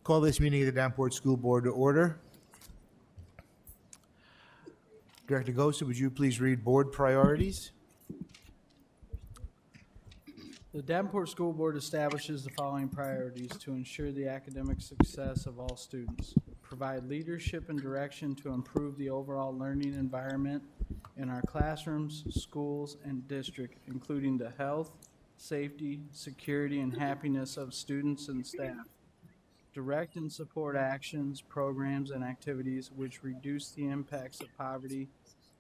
Call this meeting of the Davenport School Board to order. Director Gosa, would you please read board priorities? The Davenport School Board establishes the following priorities to ensure the academic success of all students. Provide leadership and direction to improve the overall learning environment in our classrooms, schools, and district, including the health, safety, security, and happiness of students and staff. Direct and support actions, programs, and activities which reduce the impacts of poverty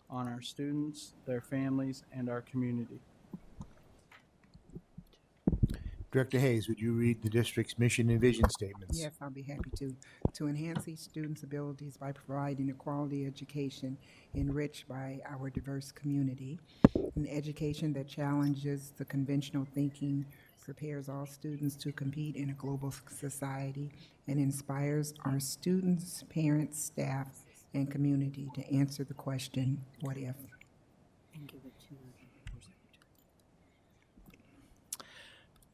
on our students, their families, and our community. Director Hayes, would you read the district's mission and vision statements? Yes, I'll be happy to. To enhance each student's abilities by providing a quality education enriched by our diverse community, an education that challenges the conventional thinking, prepares all students to compete in a global society, and inspires our students, parents, staff, and community to answer the question, what if?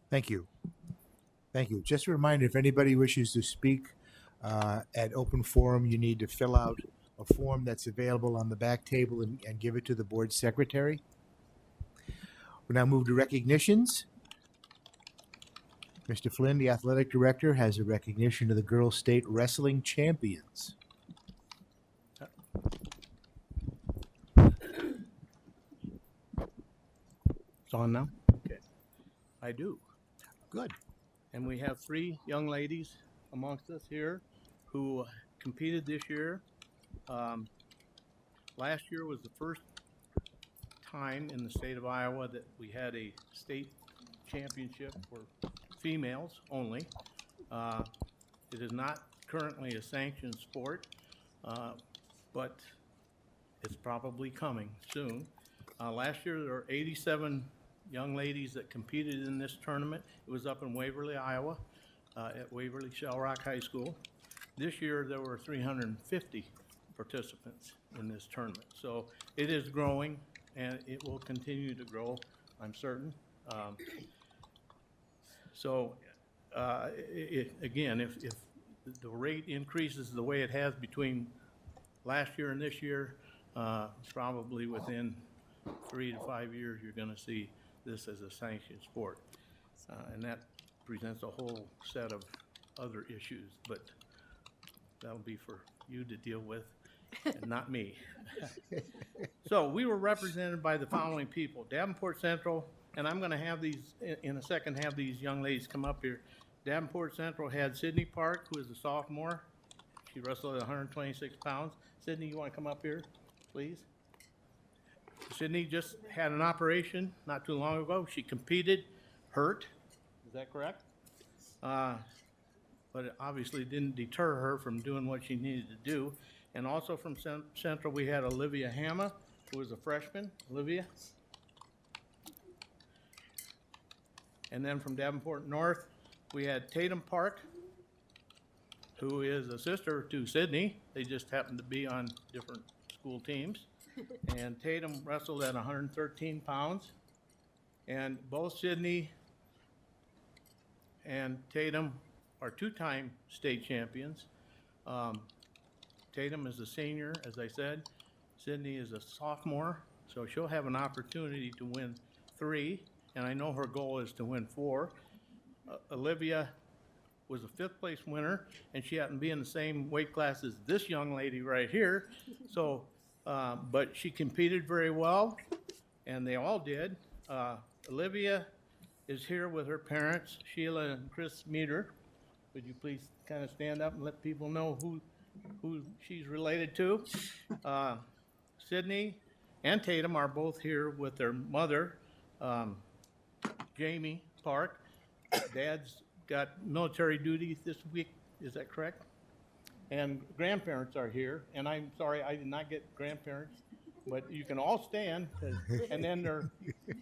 Thank you. Thank you. Just a reminder, if anybody wishes to speak at open forum, you need to fill out a form that's available on the back table and give it to the board secretary. We'll now move to recognitions. Mr. Flynn, the athletic director, has a recognition of the girls' state wrestling champions. It's on now? Okay. I do. Good. And we have 3 young ladies amongst us here who competed this year. Last year was the first time in the state of Iowa that we had a state championship for females only. It is not currently a sanctioned sport, but it's probably coming soon. Last year there were 87 young ladies that competed in this tournament. It was up in Waverly, Iowa, at Waverly Shell Rock High School. This year there were 350 participants in this tournament. So it is growing and it will continue to grow, I'm certain. Again, if the rate increases the way it has between last year and this year, probably within 3 to 5 years, you're gonna see this as a sanctioned sport. And that presents a whole set of other issues, but that'll be for you to deal with and not me. So we were represented by the following people: Davenport Central, and I'm gonna have these, in a second, have these young ladies come up here. Davenport Central had Sydney Park, who is a sophomore. She wrestled at 126 pounds. Sydney, you wanna come up here, please? Sydney just had an operation not too long ago. She competed, hurt, is that correct? But it obviously didn't deter her from doing what she needed to do. And also from Central, we had Olivia Hama, who was a freshman. Olivia? And then from Davenport North, we had Tatum Park, who is a sister to Sydney. They just happened to be on different school teams. And Tatum wrestled at 113 pounds. And both Sydney and Tatum are 2-time state champions. Tatum is a senior, as I said. Sydney is a sophomore, so she'll have an opportunity to win 3, and I know her goal is to win 4. Olivia was a 5th place winner, and she happened to be in the same weight class as this young lady right here. So, but she competed very well, and they all did. Olivia is here with her parents, Sheila and Chris Meter. Would you please kind of stand up and let people know who she's related to? Sydney and Tatum are both here with their mother, Jamie Park. Dad's got military duty this week, is that correct? And grandparents are here, and I'm sorry I did not get grandparents, but you can all stand, and then their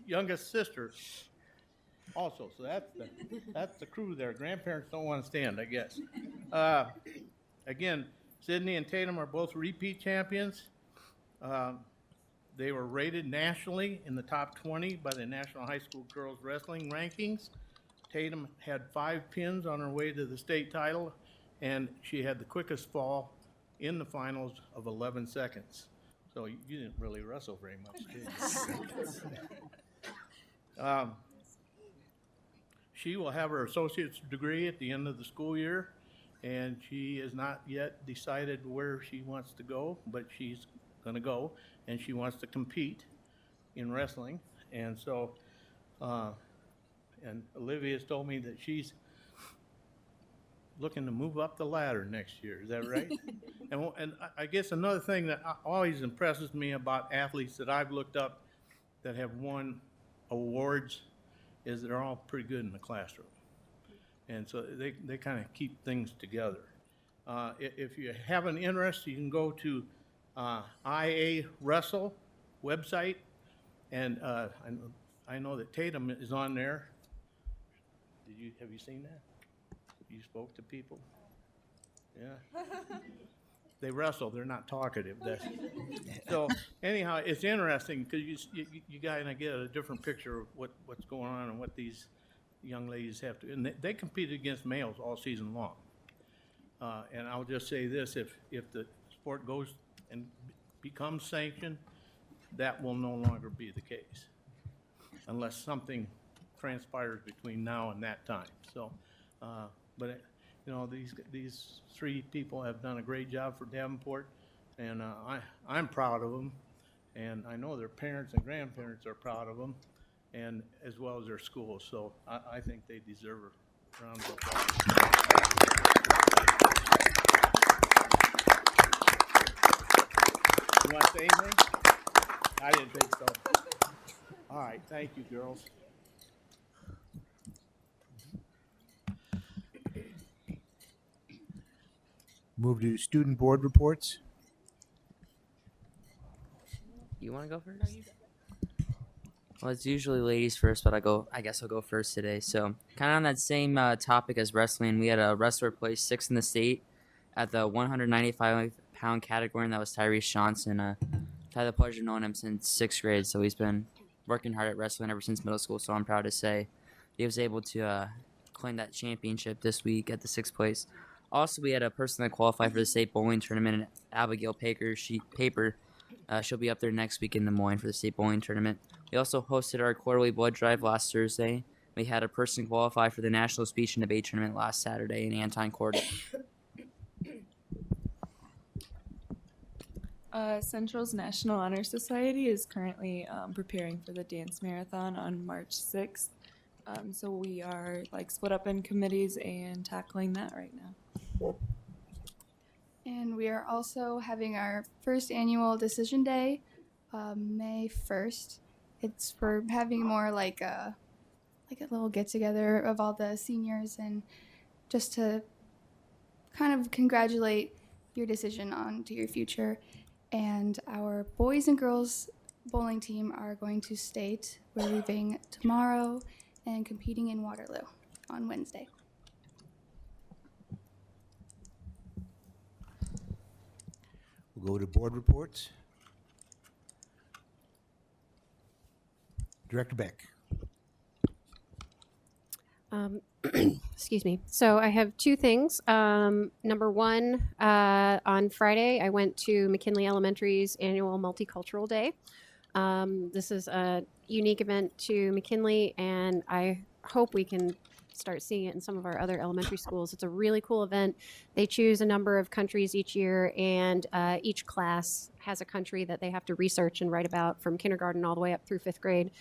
youngest sister also. So that's the crew there. Grandparents don't want to stand, I guess. Again, Sydney and Tatum are both repeat champions. They were rated nationally in the top 20 by the National High School Girls Wrestling Rankings. Tatum had 5 pins on her way to the state title, and she had the quickest fall in the finals of 11 seconds. So you didn't really wrestle very much, did you? She will have her associate's degree at the end of the school year, and she has not yet decided where she wants to go, but she's going to go, and she wants to compete in wrestling. And so, and Olivia's told me that she's looking to move up the ladder next year. Is that right? And I guess another thing that always impresses me about athletes that I've looked up that have won awards is they're all pretty good in the classroom. And so they kind of keep things together. If you have an interest, you can go to IA Wrestle website, and I know that Tatum is on there. Have you seen that? You spoke to people? Yeah. They wrestle, they're not talkative. So anyhow, it's interesting because you kind of get a different picture of what's going on and what these young ladies have to, and they compete against males all season long. And I'll just say this, if the sport goes and becomes sanctioned, that will no longer be the case unless something transpires between now and that time. So, but you know, these 3 people have done a great job for Davenport, and I'm proud of them, and I know their parents and grandparents are proud of them, and as well as their schools. So I think they deserve a round of applause. You want to say anything? I didn't think so. All right, thank you, girls. Move to student board reports. You want to go first? Well, it's usually ladies first, but I guess I'll go first today. So, kind of on that same topic as wrestling, we had a wrestler place 6th in the state at the 195-pound category, and that was Tyrese Johnson. I've had the pleasure of knowing him since 6th grade, so he's been working hard at wrestling ever since middle school. So I'm proud to say he was able to claim that championship this week at the 6th place. Also, we had a person that qualified for the state bowling tournament, Abigail Paper. She'll be up there next week in Des Moines for the state bowling tournament. We also hosted our quarterly blood drive last Thursday. We had a person qualify for the National Speech and Debate tournament last Saturday in Anton Court. Central's National Honor Society is currently preparing for the dance marathon on March 6th. So we are split up in committees and tackling that right now. And we are also having our first annual decision day, May 1st. It's for having more like a little get together of all the seniors and just to kind of congratulate your decision on to your future. And our boys and girls bowling team are going to state. We're leaving tomorrow and competing in Waterloo on Wednesday. We'll go to board reports. Director Beck. Excuse me. So I have 2 things. Number 1, on Friday, I went to McKinley Elementary's annual Multicultural Day. This is a unique event to McKinley, and I hope we can start seeing it in some of our other elementary schools. It's a really cool event. They choose a number of countries each year, and each class has a country that they have to research and write about from kindergarten all the way up through 5th grade.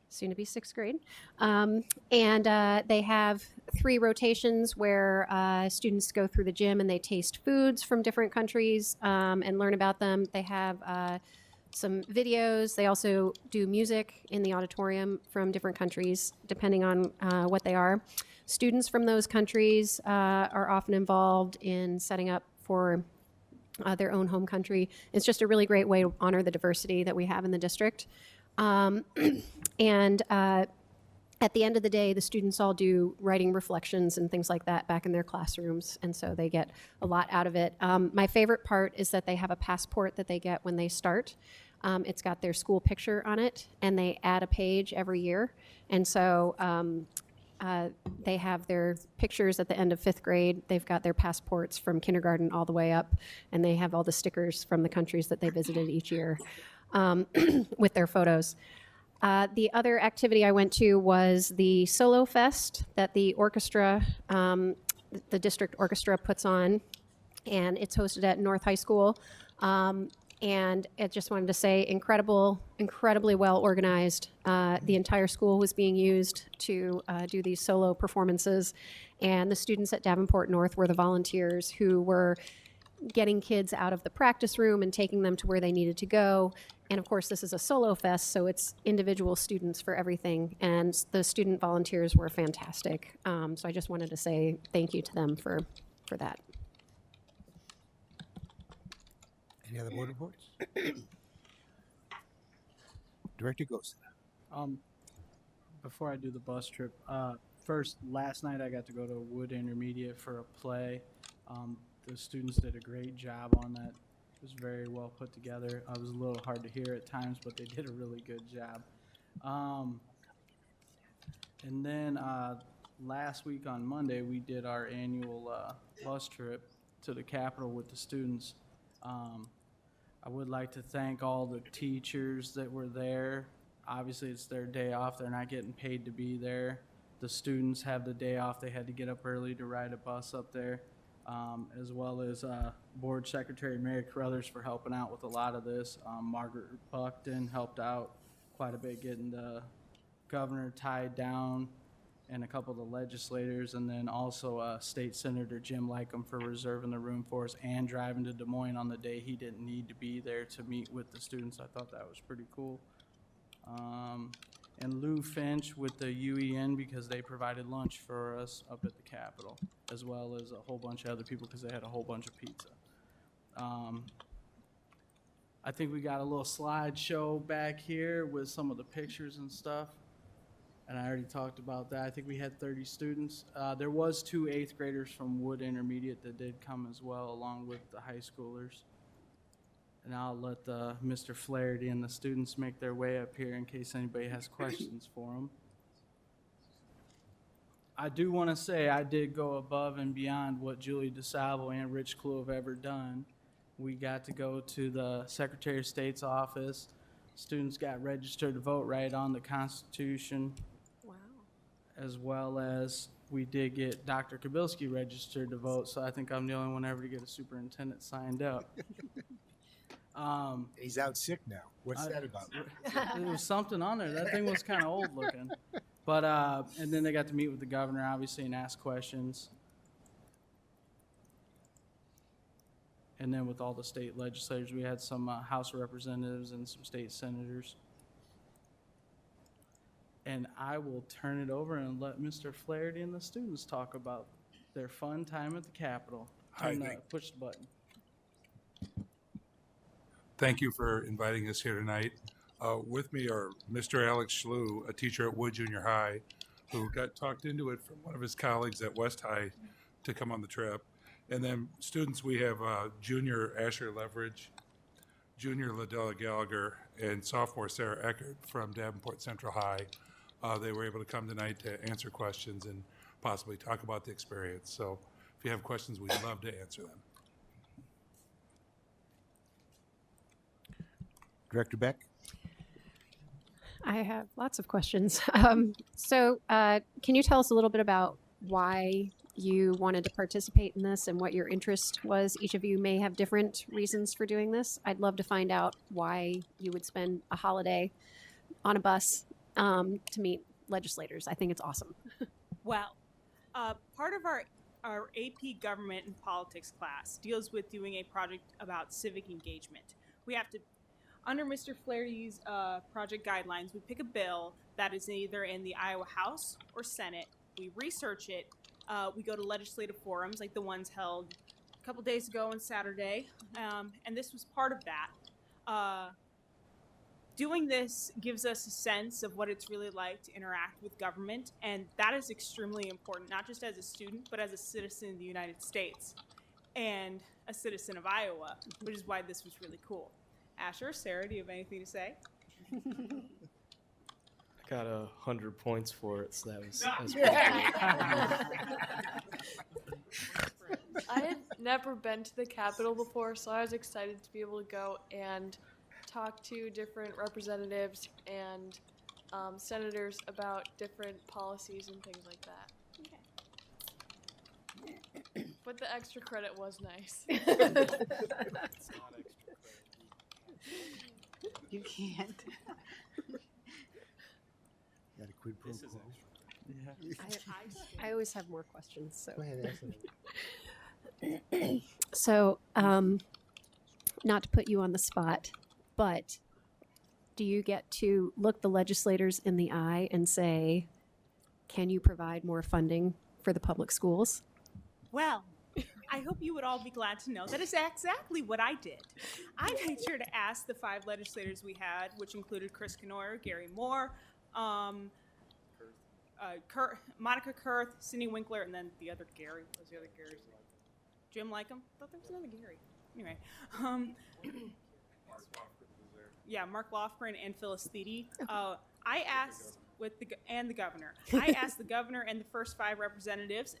Soon to be 6th grade. And they have 3 rotations where students go through the gym and they taste foods from different countries and learn about them. They have some videos. They also do music in the auditorium from different countries, depending on what they are. Students from those countries are often involved in setting up for their own home country. It's just a really great way to honor the diversity that we have in the district. And at the end of the day, the students all do writing reflections and things like that back in their classrooms, and so they get a lot out of it. My favorite part is that they have a passport that they get when they start. It's got their school picture on it, and they add a page every year. And so They have their pictures at the end of 5th grade. They've got their passports from kindergarten all the way up, and they have all the stickers from the countries that they visited each year with their photos. The other activity I went to was the Solo Fest that the orchestra, the district orchestra puts on, and it's hosted at North High School. And I just wanted to say incredibly well organized. The entire school was being used to do these solo performances, and the students at Davenport North were the volunteers who were getting kids out of the practice room and taking them to where they needed to go. And of course, this is a solo fest, so it's individual students for everything. And the student volunteers were fantastic. So I just wanted to say thank you to them for that. Any other board reports? Director Gosa. Before I do the bus trip, first, last night I got to go to Wood Intermediate for a play. The students did a great job on that. It was very well put together. It was a little hard to hear at times, but they did a really good job. And then last week on Monday, we did our annual bus trip to the Capitol with the students. I would like to thank all the teachers that were there. Obviously, it's their day off. They're not getting paid to be there. The students have the day off. They had to get up early to ride a bus up there, as well as Board Secretary Mary Carruthers for helping out with a lot of this. Margaret Buckton helped out quite a bit getting the governor tied down and a couple of the legislators, and then also State Senator Jim Lycum for reserving the room for us and driving to Des Moines on the day he didn't need to be there to meet with the students. I thought that was pretty cool. And Lou Finch with the UEN because they provided lunch for us up at the Capitol, as well as a whole bunch of other people because they had a whole bunch of pizza. I think we got a little slideshow back here with some of the pictures and stuff. And I already talked about that. I think we had 30 students. There was 2 8th graders from Wood Intermediate that did come as well, along with the high schoolers. And I'll let Mr. Flaherty and the students make their way up here in case anybody has questions for them. I do want to say I did go above and beyond what Julie DeSalvo and Rich Clue have ever done. We got to go to the Secretary of State's office. Students got registered to vote right on the Constitution. Wow. As well as we did get Dr. Kabilski registered to vote, so I think I'm the only one ever to get a superintendent signed up. He's out sick now. What's that about? There was something on there. That thing was kind of old looking. But, and then they got to meet with the governor, obviously, and ask questions. And then with all the state legislators, we had some House representatives and some state senators. And I will turn it over and let Mr. Flaherty and the students talk about their fun time at the Capitol. Push the button. Thank you for inviting us here tonight. With me are Mr. Alex Schlew, a teacher at Wood Junior High, who got talked into it from one of his colleagues at West High to come on the trip. And then students, we have junior Asher Leverage, junior Ladella Gallagher, and sophomore Sarah Eckert from Davenport Central High. They were able to come tonight to answer questions and possibly talk about the experience. So if you have questions, we'd love to answer them. Director Beck? I have lots of questions. Can you tell us a little bit about why you wanted to participate in this and what your interest was? Each of you may have different reasons for doing this. I'd love to find out why you would spend a holiday on a bus to meet legislators. I think it's awesome. Well, part of our AP Government and Politics class deals with doing a project about civic engagement. We have to, under Mr. Flaherty's project guidelines, we pick a bill that is either in the Iowa House or Senate. We research it. We go to legislative forums like the ones held a couple days ago on Saturday, and this was part of that. Doing this gives us a sense of what it's really like to interact with government, and that is extremely important, not just as a student, but as a citizen of the United States and a citizen of Iowa, which is why this was really cool. Asher, Sarah, do you have anything to say? got 100 points for it, so that was pretty cool. I had never been to the Capitol before, so I was excited to be able to go and talk to different representatives and senators about different policies and things like that. But the extra credit was nice. It's not extra credit. You can't. Got a quid pro This is quo. extra. I always have more questions. So, Go ahead, Ashley. so not to put you on the spot, but do you get to look the legislators in the eye and say, "Can you provide more funding for the public schools?" Well, I hope you would all be glad to know that is exactly what I did. I made sure to ask the 5 legislators we had, which included Chris Kenoyer, Gary Moore, Monica Kurth, Cindy Winkler, and then the other Gary. What was the other Gary's name? Jim Lycum? I thought there was another Gary. Anyway. Yeah, Mark Lofgren and Phyllis Thede. I asked the governor. I asked the governor and the first 5 representatives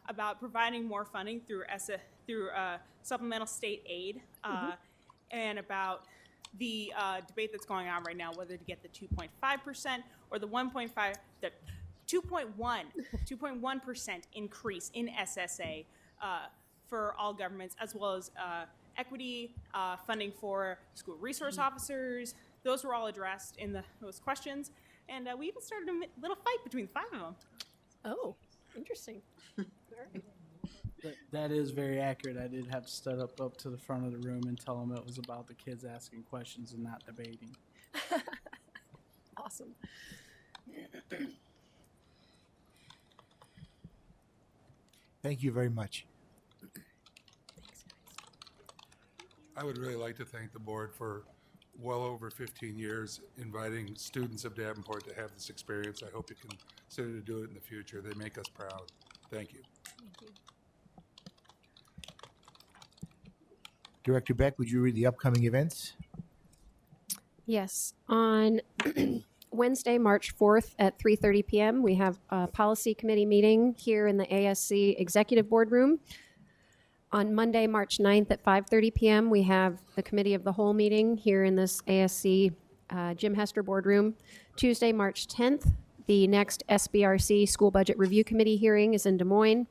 about providing more funding through supplemental state aid, and about the debate that's going on right now, whether to get the 2.5% or the 2.1% increase in SSA for all governments, as well as equity funding for school resource officers. Those were all addressed in those questions, and we even started a little fight between the 5 of them. Oh, interesting. That is very accurate. I did have to step up to the front of the room and tell them it was about the kids asking questions and not debating. Awesome. Thank you very much. I would really like to thank the board for well over 15 years inviting students of Davenport to have this experience. I hope you can consider to do it in the future. They make us proud. Thank you. Director Beck, would you read the upcoming events? Yes. On Wednesday, March 4th at 3:30 p.m., we have a policy committee meeting here in the ASC Executive Boardroom. On Monday, March 9th at 5:30 p.m., we have the Committee of the Whole meeting here in this ASC Jim Hester Boardroom. Tuesday, March 10th, the next SBRC School Budget Review Committee hearing is in Des Moines.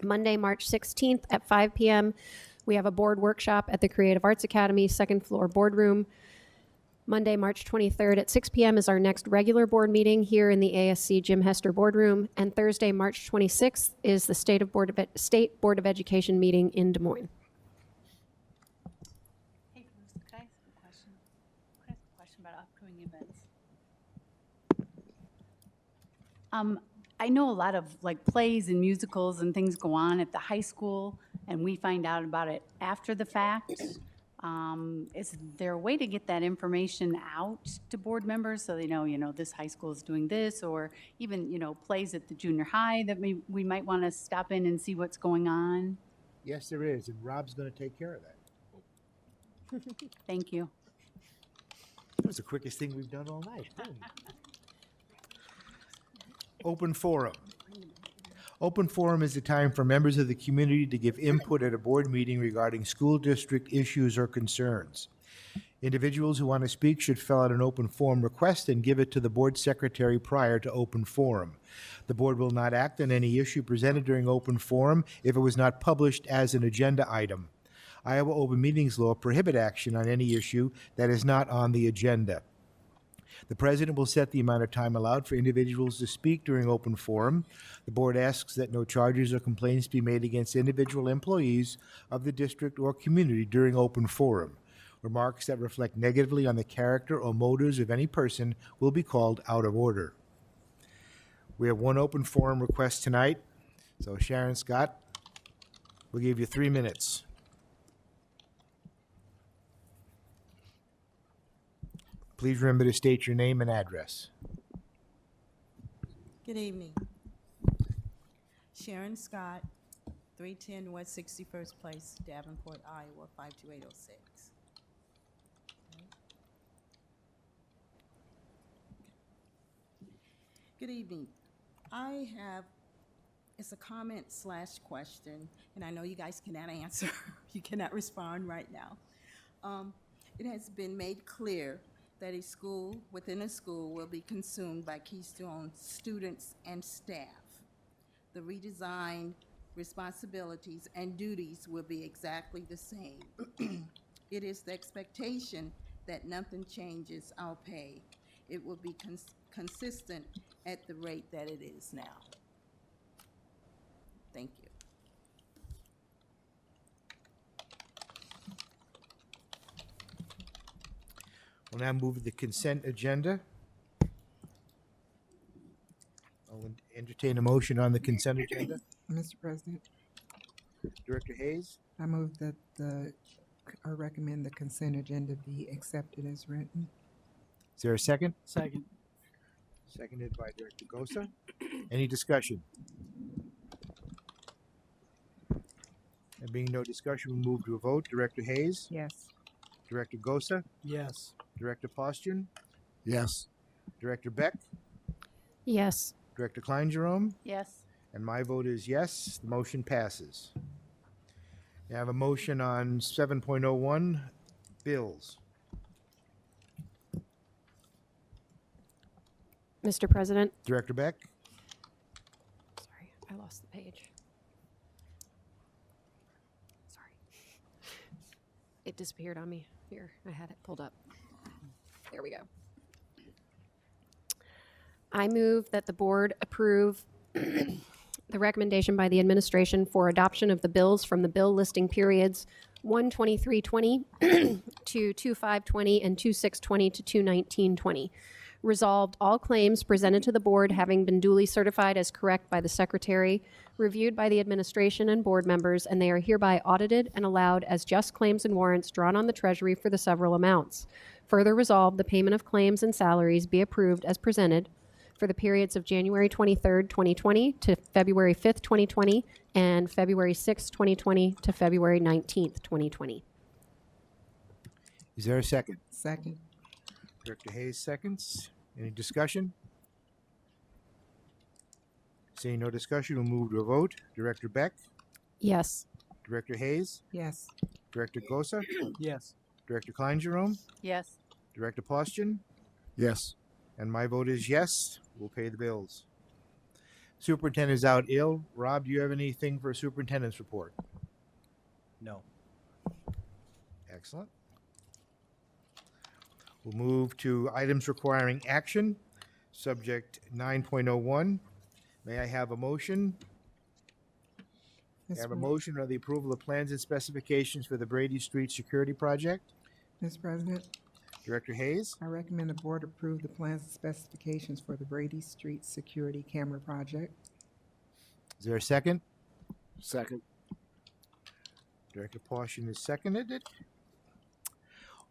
Monday, March 16th at 5 p.m., we have a board workshop at the Creative Arts Academy, second floor boardroom. Monday, March 23rd at 6 p.m. is our next regular board meeting here in the ASC Jim Hester Boardroom. And Thursday, March 26th is the State Board of Education meeting in Des Moines. Hey, Bruce, could I ask a question? Could I ask a question about upcoming events? I know a lot of like plays and musicals and things go on at the high school, and we find out about it after the fact. Is there a way to get that information out to board members so they know, this high school is doing this, or even, plays at the junior high that we might want to stop in and see what's going on? Yes, there is, and Rob's going to take care of that. Thank you. That was the quickest thing we've done all night. Boom. Open forum. Open forum is a time for members of the community to give input at a board meeting regarding school district issues or concerns. Individuals who want to speak should fill out an open forum request and give it to the board secretary prior to open forum. The board will not act on any issue presented during open forum if it was not published as an agenda item. Iowa Open Meetings Law prohibits action on any issue that is not on the agenda. The president will set the amount of time allowed for individuals to speak during open forum. The board asks that no charges or complaints be made against individual employees of the district or community during open forum. Remarks that reflect negatively on the character or motives of any person will be called out of order. We have one open forum request tonight, so Sharon Scott, we'll give you 3 minutes. Please remember to state your name and address. Good evening. Sharon Scott, 310 West 61st Place, Davenport, Iowa, 52806. Good evening. I have, it's a comment slash question, and I know you guys cannot answer. You cannot respond right now. It has been made clear that a school within a school will be consumed by Keystone students and staff. The redesigned responsibilities and duties will be exactly the same. It is the expectation that nothing changes our pay. It will be consistent at the rate that it is now. Thank you. We'll now move to the consent agenda. I'll entertain a motion on the consent agenda. Mr. President, Director Hayes, I move that I recommend the consent agenda be accepted as written. is there a second? Second. Seconded by Director Gosa. Any discussion? There being no discussion, we'll move to a vote. Director Hayes, Yes. Director Gosa, Yes. Director Postian, Yes. Director Beck, Yes. Director Klein Jerome, Yes. and my vote is yes. The motion passes. I have a motion on 7.01, bills. Mr. President. Director Beck, Sorry, I lost the page. Sorry. It disappeared on me. Here, I had it pulled up. There we go. I move that the board approve the recommendation by the administration for adoption of the bills from the bill listing periods 1/23/20 to 2/5/20 and 2/6/20 to 2/19/20. Resolved, all claims presented to the board having been duly certified as correct by the secretary, reviewed by the administration and board members, and they are hereby audited and allowed as just claims and warrants drawn on the treasury for the several amounts. Further resolved, the payment of claims and salaries be approved as presented for the periods of January 23rd, 2020 to February 5th, 2020, and February 6th, 2020 to February 19th, 2020. is there a second? Second. Director Hayes seconds. Any discussion? Seeing no discussion, we'll move to a vote. Director Beck, Yes. Director Hayes, Yes. Director Gosa, Yes. Director Klein Jerome, Yes. Director Postian, Yes. and my vote is yes. We'll pay the bills. Superintendent's out ill. Rob, do you have anything for a superintendent's report? No. Excellent. We'll move to items requiring action, subject 9.01. May I have a motion? I have a motion on the approval of plans and specifications for the Brady Street Security Project. Mr. President, Director Hayes, I recommend the board approve the plans and specifications for the Brady Street Security Camera Project. is there a second? Second. Director Postian has seconded it.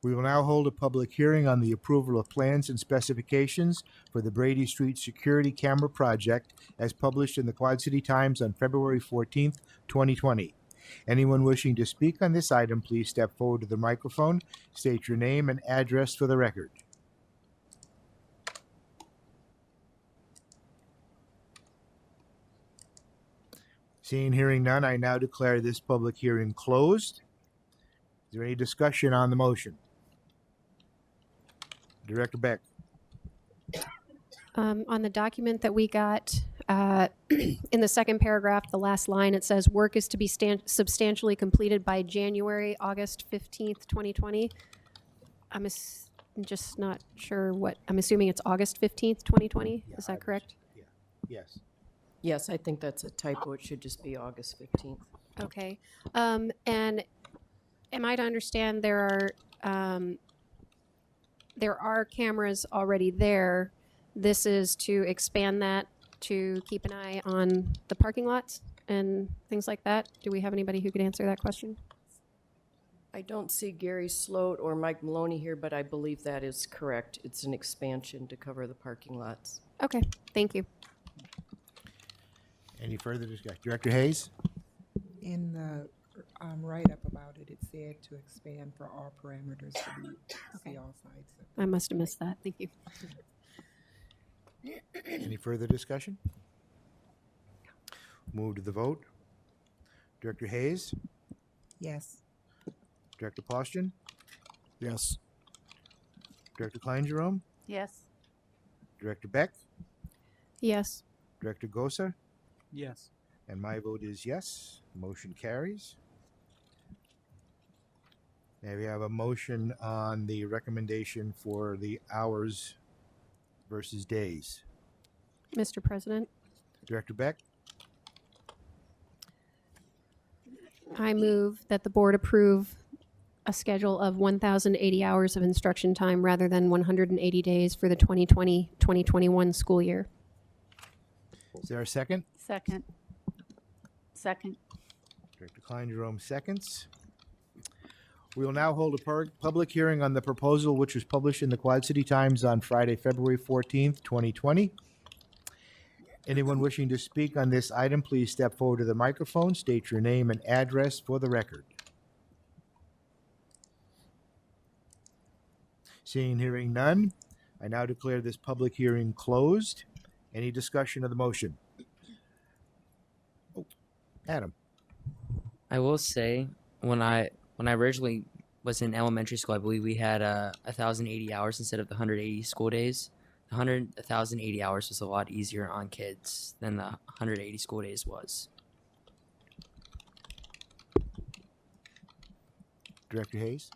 We will now hold a public hearing on the approval of plans and specifications for the Brady Street Security Camera Project as published in the Quad City Times on February 14th, 2020. Anyone wishing to speak on this item, please step forward to the microphone, state your name and address for the record. Seeing, hearing none, I now declare this public hearing closed. Is there any discussion on the motion? Director Beck. On the document that we got, in the second paragraph, the last line, it says work is to be substantially completed by August 15th, 2020. I'm just not sure what, I'm assuming it's August 15th, 2020. Is that correct? Yes. Yes, I think that's a typo. It should just be August 15th. Okay. And am I to understand there are cameras already there? This is to expand that to keep an eye on the parking lots and things like that? Do we have anybody who could answer that question? I don't see Gary Sloat or Mike Maloney here, but I believe that is correct. It's an expansion to cover the parking lots. Okay, thank you. Any further discussion? Director Hayes? In the write-up about it, it said to expand for all parameters to be see all sides. I must have missed that. Thank you. Any further discussion? Move to the vote. Director Hayes, Yes. Director Poston, Yes. Director Klein Jerome, Yes. Director Beck, Yes. Director Gosa, Yes. and my vote is yes. Motion carries. Now we have a motion on the recommendation for the hours versus days. Mr. President, Director Beck, I move that the board approve a schedule of 1,080 hours of instruction time rather than 180 days for the 2020-2021 school year. is there a second? Second. Second. Director Klein Jerome seconds. We will now hold a public hearing on the proposal which was published in the Quad City Times on Friday, February 14th, 2020. Anyone wishing to speak on this item, please step forward to the microphone, state your name and address for the record. Seeing and hearing none, I now declare this public hearing closed. Any discussion of the motion? Oh, Adam. I will say when I originally was in elementary school, I believe we had 1,080 hours instead of the 180 school days. 1,080 hours was a lot easier on kids than the 180 school days was. Director Hayes?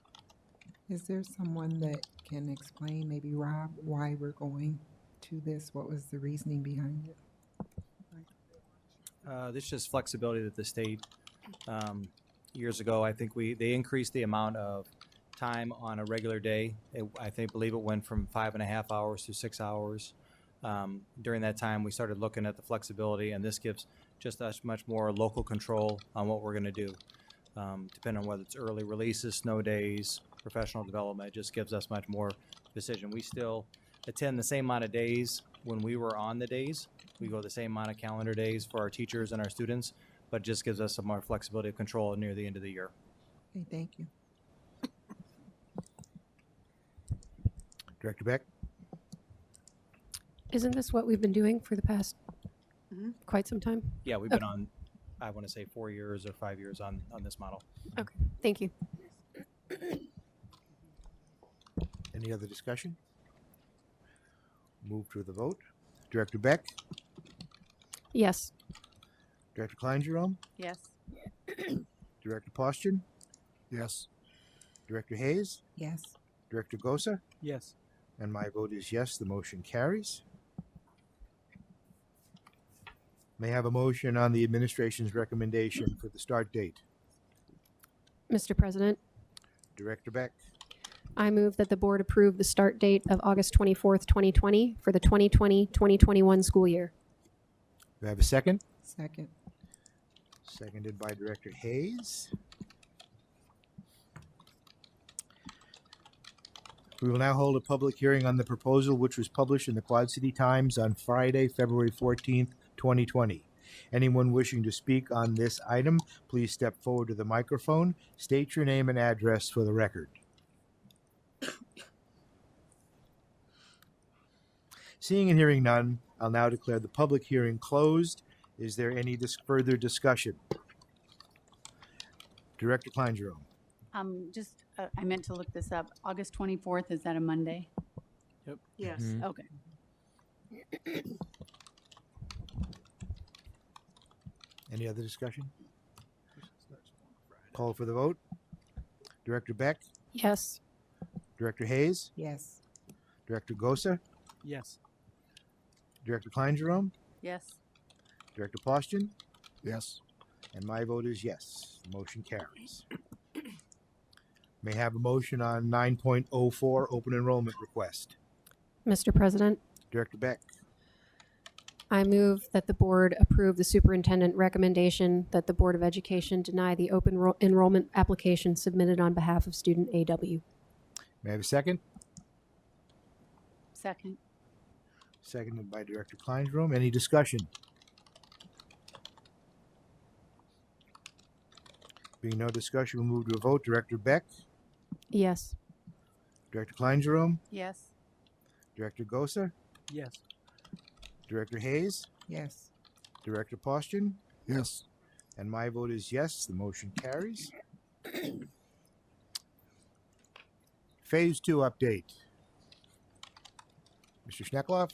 Is there someone that can explain, maybe Rob, why we're going to this? What was the reasoning behind it? This is just flexibility that the state, years ago, I think they increased the amount of time on a regular day. I believe it went from 5.5 hours to 6 hours. During that time, we started looking at the flexibility, and this gives just us much more local control on what we're going to do. Depending on whether it's early releases, snow days, professional development, it just gives us much more decision. We still attend the same amount of days when we were on the days. We go the same amount of calendar days for our teachers and our students, but it just gives us some more flexibility of control near the end of the year. Okay, thank you. Director Beck? Isn't this what we've been doing for the past quite some time? Yeah, we've been on, I want to say 4 years or 5 years on this model. Okay, thank you. Any other discussion? Move to the vote. Director Beck? Yes. Director Klein Jerome? Yes. Director Poston? Yes. Director Hayes? Yes. Director Gosa? Yes. And my vote is yes, the motion carries. May I have a motion on the administration's recommendation for the start date? Mr. President, Director Beck, I move that the board approve the start date of August 24th, 2020 for the 2020-2021 school year. do I have a second? Second. Seconded by Director Hayes. We will now hold a public hearing on the proposal which was published in the Quad City Times on Friday, February 14th, 2020. Anyone wishing to speak on this item, please step forward to the microphone, state your name and address for the record. Seeing and hearing none, I'll now declare the public hearing closed. Is there any further discussion? Director Klein Jerome. I meant to look this up. August 24th, is that a Monday? Yep. Yes. Mhm. Okay. Any other discussion? Call for the vote. Director Beck, Yes. Director Hayes, Yes. Director Gosa, Yes. Director Klein Jerome, Yes. Director Poston, Yes. and my vote is yes. The motion carries. May I have a motion on 9.04 open enrollment request. Mr. President, Director Beck, I move that the board approve the superintendent recommendation that the Board of Education deny the open enrollment application submitted on behalf of student AW. may I have a second? Second. Seconded by Director Klein Jerome. Any discussion? Being no discussion, we'll move to a vote. Director Beck, Yes. Director Klein Jerome, Yes. Director Gosa, Yes. Director Hayes, Yes. Director Poston, Yes. and my vote is yes. The motion carries. Phase 2 update. Mr. Schneckloff?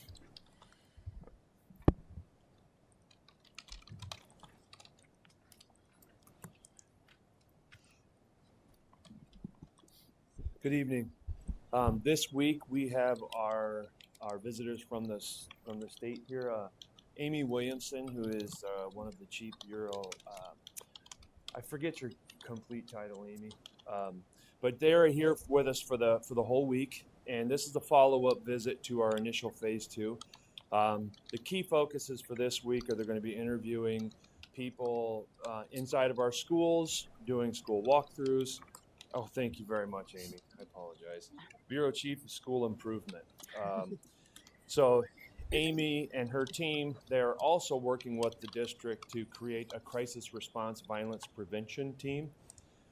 Good evening. This week we have our visitors from the state here. Amy Williamson, who is one of the chief bureau. I forget your complete title, Amy, but they're here with us for the whole week, and this is the follow-up visit to our initial phase 2. The key focuses for this week are they're going to be interviewing people inside of our schools, doing school walkthroughs. Oh, thank you very much, Amy. I apologize. Bureau Chief of School Improvement. So Amy and her team, they're also working with the district to create a crisis response violence prevention team.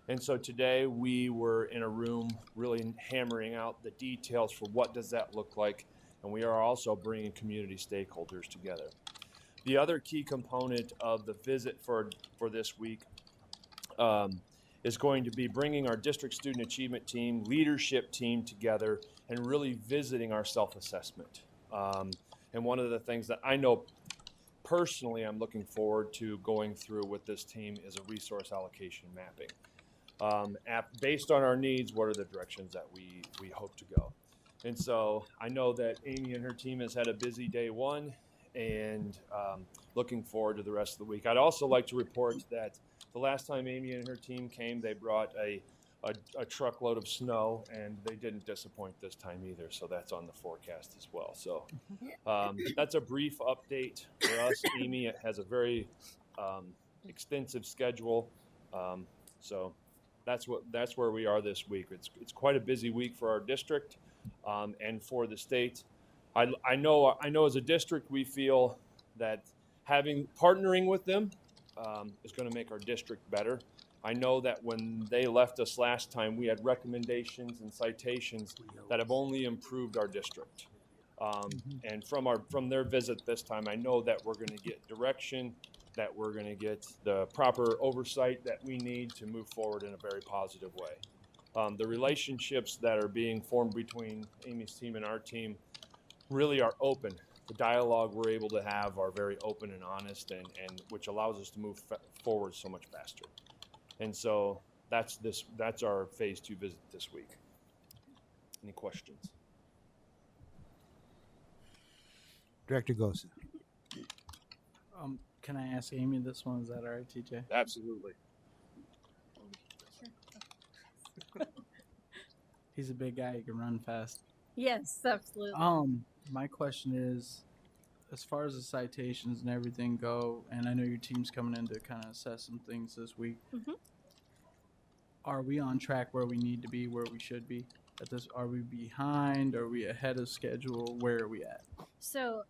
And so today we were in a room really hammering out the details for what does that look like. And we are also bringing community stakeholders together. The other key component of the visit for this week is going to be bringing our district student achievement team, leadership team together and really visiting our self-assessment. And one of the things that I know personally I'm looking forward to going through with this team is a resource allocation mapping. Based on our needs, what are the directions that we hope to go? And so I know that Amy and her team has had a busy day one and looking forward to the rest of the week. I'd also like to report that the last time Amy and her team came, they brought a truckload of snow, and they didn't disappoint this time either. So that's on the forecast as well. So that's a brief update for us. Amy has a very extensive schedule. So that's where we are this week. It's quite a busy week for our district and for the state. I know as a district we feel that partnering with them is going to make our district better. I know that when they left us last time, we had recommendations and citations that have only improved our district. And from their visit this time, I know that we're going to get direction, that we're going to get the proper oversight that we need to move forward in a very positive way. The relationships that are being formed between Amy's team and our team really are open. The dialogue we're able to have are very open and honest, and which allows us to move forward so much faster. And so that's our phase 2 visit this week. Any questions? Director Gosa. Can I ask Amy this one? Is that all right, TJ? Absolutely. He's a big guy. He can run fast. Yes, absolutely. My question is, as far as the citations and everything go, and I know your team's coming in to kind of assess some things this week. Mm-hmm. Are we on track where we need to be, where we should be? Are we behind? Are we ahead of schedule? Where are we at? So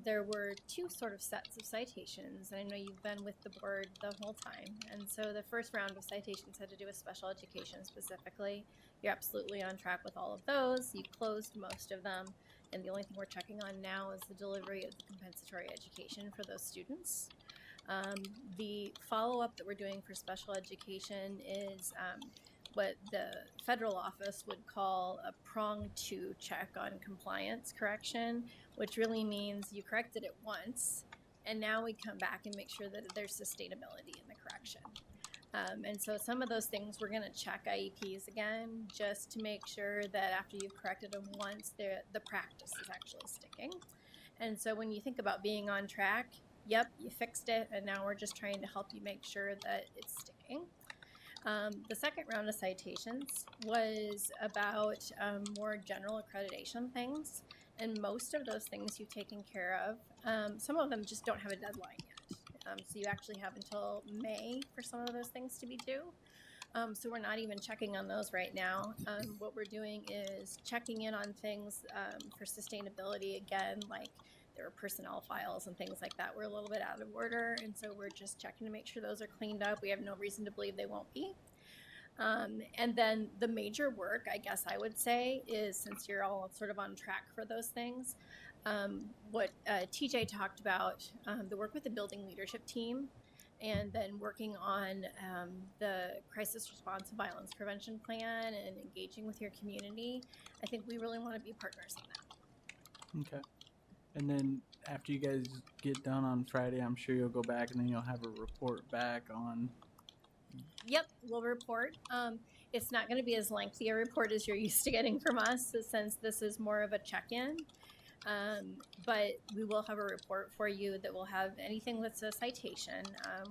there were 2 sort of sets of citations. I know you've been with the board the whole time. And so the first round of citations had to do with special education specifically. You're absolutely on track with all of those. You closed most of them. And the only thing we're checking on now is the delivery of the compensatory education for those students. The follow-up that we're doing for special education is what the federal office would call a prong 2 check on compliance correction, which really means you corrected it once, and now we come back and make sure that there's sustainability in the correction. And so some of those things we're going to check IEPs again, just to make sure that after you've corrected them once, the practice is actually sticking. And so when you think about being on track, yep, you fixed it, and now we're just trying to help you make sure that it's sticking. The second round of citations was about more general accreditation things, and most of those things you've taken care of. Some of them just don't have a deadline yet. So you actually have until May for some of those things to be due. So we're not even checking on those right now. What we're doing is checking in on things for sustainability again, like there were personnel files and things like that were a little bit out of order, and so we're just checking to make sure those are cleaned up. We have no reason to believe they won't be. And then the major work, I guess I would say, is since you're all sort of on track for those things, what TJ talked about, the work with the building leadership team, and then working on the crisis response and violence prevention plan and engaging with your community. I think we really want to be partners in that. Okay. And then after you guys get done on Friday, I'm sure you'll go back and then you'll have a report back on. Yep, we'll report. It's not going to be as lengthy a report as you're used to getting from us, since this is more of a check-in. But we will have a report for you that will have anything that's a citation.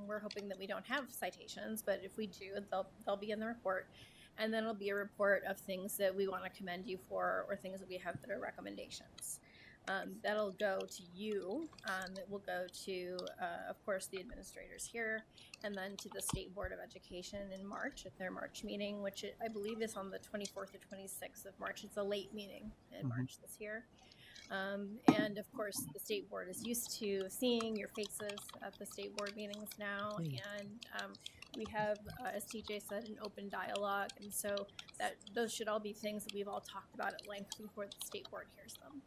We're hoping that we don't have citations, but if we do, they'll be in the report. And then it'll be a report of things that we want to commend you for, or things that we have that are recommendations. That'll go to you. It will go to, of course, the administrators here, and then to the State Board of Education in March at their March meeting, which I believe is on the 24th or 26th of March. It's a late meeting in March this year. And of course, the state board is used to seeing your faces at the state board meetings now. And we have, as TJ said, an open dialogue. And so those should all be things that we've all talked about at length before the state board hears them.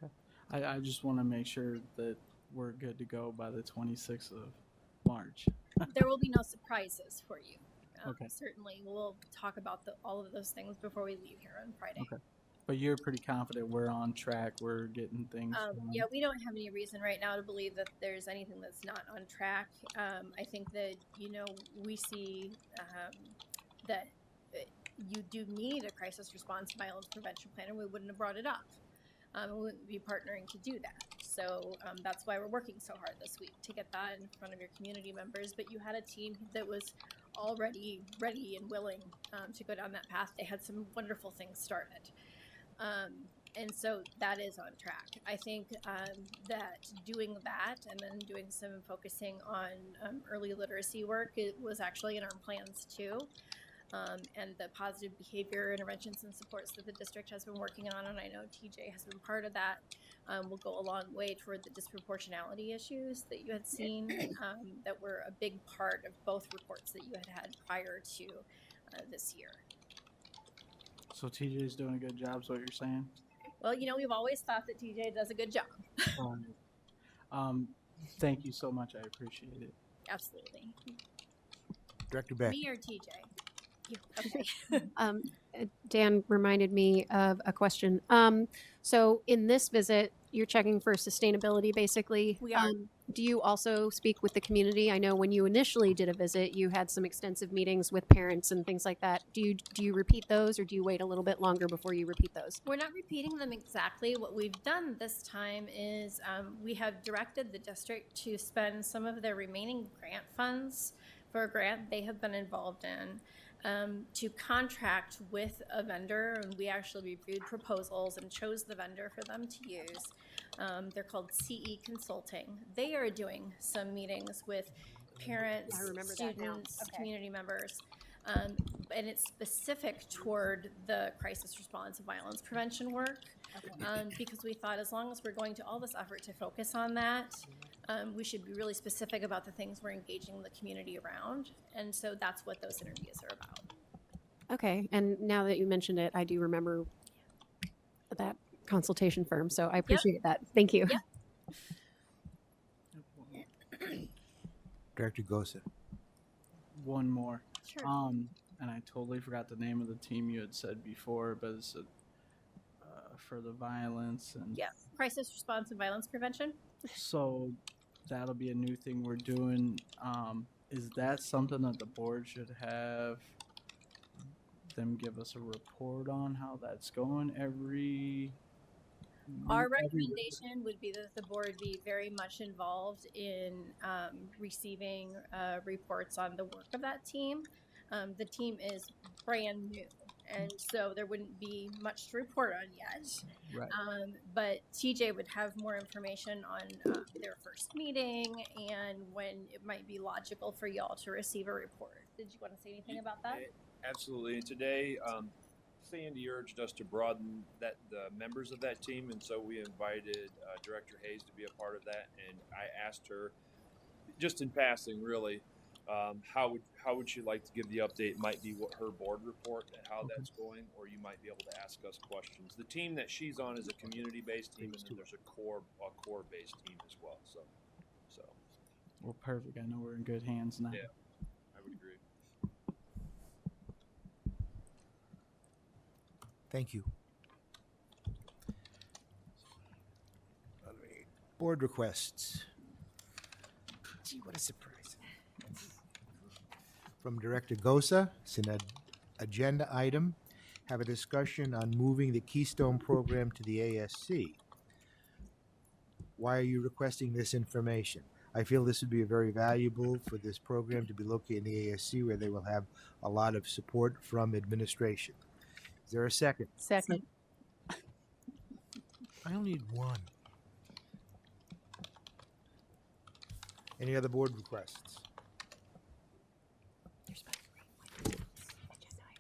Okay. I just want to make sure that we're good to go by the 26th of March. There will be no surprises for you. Okay. Certainly, we'll talk about all of those things before we leave here on Friday. Okay. But you're pretty confident we're on track, we're getting things done. Yeah, we don't have any reason right now to believe that there's anything that's not on track. I think that, we see that you do need a crisis response violence prevention plan, and we wouldn't have brought it up. We wouldn't be partnering to do that. So that's why we're working so hard this week, to get that in front of your community members. But you had a team that was already ready and willing to go down that path. They had some wonderful things started. And so that is on track. I think that doing that and then doing some focusing on early literacy work, it was actually in our plans too. And the positive behavior interventions and supports that the district has been working on, and I know TJ has been part of that, will go a long way toward the disproportionality issues that you had seen that were a big part of both reports that you had prior to this year. So TJ's doing a good job, is what you're saying? Well, we've always thought that TJ does a good job. Thank you so much. I appreciate it. Absolutely. Director Beck. Me or TJ? You. Okay. Dan reminded me of a question. So in this visit, you're checking for sustainability, basically. We are. Do you also speak with the community? I know when you initially did a visit, you had some extensive meetings with parents and things like that. Do you repeat those, or do you wait a little bit longer before you repeat those? We're not repeating them exactly. What we've done this time is we have directed the district to spend some of their remaining grant funds for a grant they have been involved in to contract with a vendor, and we actually reviewed proposals and chose the vendor for them to use. They're called CE Consulting. They are doing some meetings with parents, students, community members, and it's specific toward the crisis response and violence prevention work, because we thought as long as we're going to all this effort to focus on that, we should be really specific about the things we're engaging the community around. And so that's what those interviews are about. Okay. And now that you mentioned it, I do remember that consultation firm. So I appreciate that. Thank you. Yep. Director Gosa. One more. Sure. And I totally forgot the name of the team you had said before, but it's for the violence and. Yeah. Crisis response and violence prevention. So that'll be a new thing we're doing. Is that something that the board should have them give us a report on how that's going Our recommendation would be that the board be very much involved in receiving reports on the work of that team. The team is brand new, and so there wouldn't be much to report on yet. Right. But TJ would have more information on their first meeting and when it might be logical for y'all to receive a report. Did you want to say anything about that? Absolutely. And today, Sandy urged us to broaden the members of that team, and so we invited Director Hayes to be a part of that. And I asked her, just in passing, really, How would she like to give the update? Might be what her board report and how that's going, or you might be able to ask us questions. The team that she's on is a community-based team, and then there's a core-based team as well. So Well, perfect. I know we're in good hands now. yeah, I would agree. Thank you. Board requests. Gee, what a surprise. From Director Gosa, it's an agenda item. Have a discussion on moving the Keystone program to the ASC. Why are you requesting this information? I feel this would be very valuable for this program to be located in the ASC, where they will have a lot of support from administration. Is there a second? Second. I only need one. Any other board requests?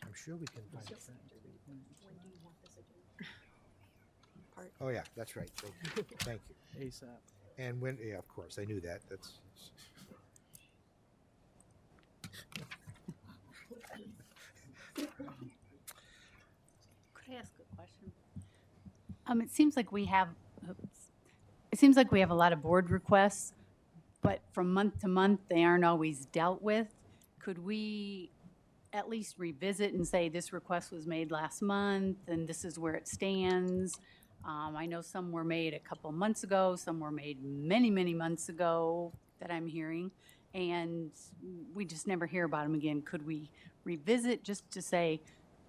I'm sure we can find it. Oh, yeah, that's right. Thank you. Thank you. ASAP. And when, yeah, of course, I knew that. That's. Could I ask a question? It seems like we have, it seems like we have a lot of board requests, but from month to month, they aren't always dealt with. Could we at least revisit and say this request was made last month and this is where it stands? I know some were made a couple months ago, some were made many, many months ago that I'm hearing, and we just never hear about them again. Could we revisit just to say,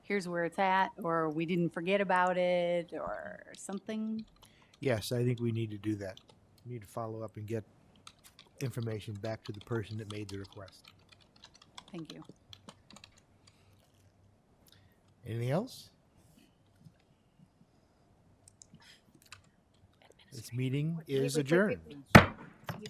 here's where it's at, or we didn't forget about it, or something? Yes, I think we need to do that. We need to follow up and get information back to the person that made the request. Thank you. Anything else? This meeting is adjourned.